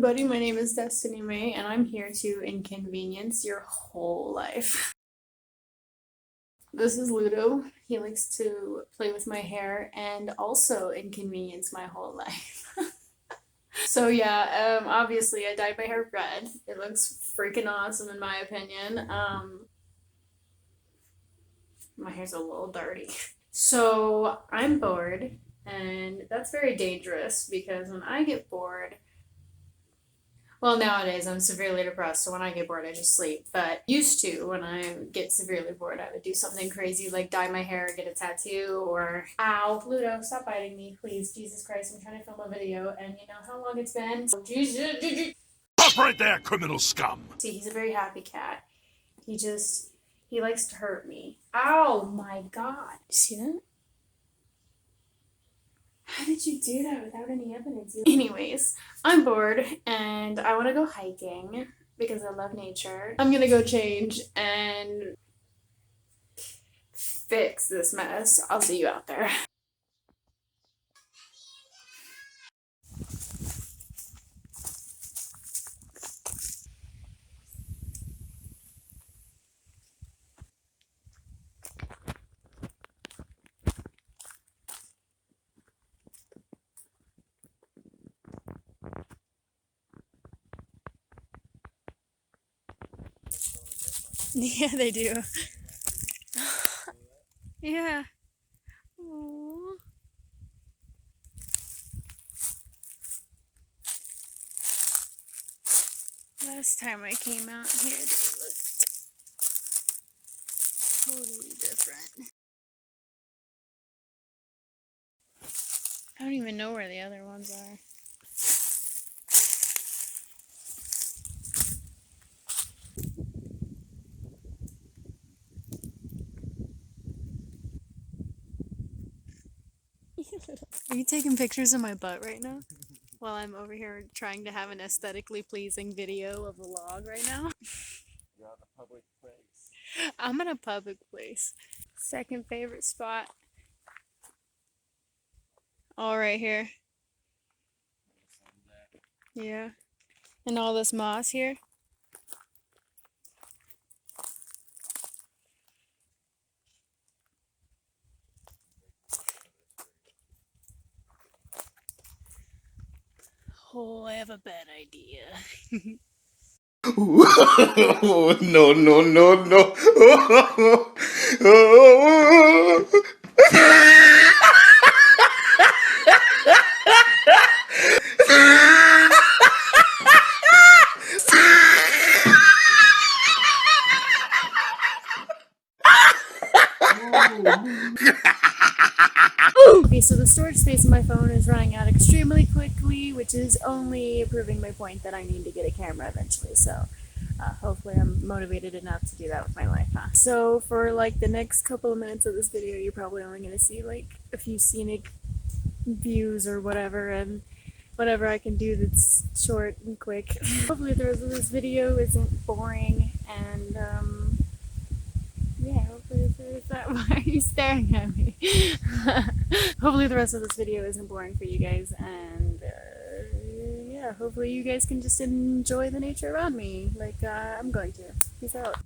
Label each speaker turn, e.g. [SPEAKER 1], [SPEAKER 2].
[SPEAKER 1] everybody, my name is Destiny May, and I'm here to inconvenience your whole life. This is Ludo. He likes to play with my hair and also inconvenience my whole life. So yeah, obviously I dyed my hair red. It looks freaking awesome in my opinion. My hair's a little dirty. So I'm bored, and that's very dangerous because when I get bored, well, nowadays I'm severely depressed, so when I get bored, I just sleep. But used to, when I get severely bored, I would do something crazy like dye my hair, get a tattoo, or ow, Ludo, stop biting me, please. Jesus Christ, I'm trying to film a video, and you know how long it's been.
[SPEAKER 2] Stop right there, criminal scum!
[SPEAKER 1] See, he's a very happy cat. He likes to hurt me. Ow, my God. See that? How did you do that without any evidence? Anyways, I'm bored and I want to go hiking because I love nature. I'm gonna go change and fix this mess. I'll see you out there. Yeah, they do. Yeah. Aww. Last time I came out here, they looked totally different. I don't even know where the other ones are. Are you taking pictures of my butt right now? While I'm over here trying to have an aesthetically pleasing video of a vlog right now?
[SPEAKER 3] You're at a public place.
[SPEAKER 1] I'm in a public place. Second favorite spot. All right here. Yeah. And all this moss here. Oh, I have a bad idea.
[SPEAKER 2] No, no, no, no.
[SPEAKER 1] Okay, so the storage space on my phone is running out extremely quickly, which is only proving my point that I need to get a camera eventually, so hopefully I'm motivated enough to do that with my life, huh? So for like the next couple of minutes of this video, you're probably only going to see like a few scenic views or whatever, and whatever I can do that's short and quick. Hopefully the rest of this video isn't boring, and yeah, hopefully it's not. Why are you staring at me? Hopefully the rest of this video isn't boring for you guys, and yeah, hopefully you guys can just enjoy the nature around me like I'm going to. Peace out.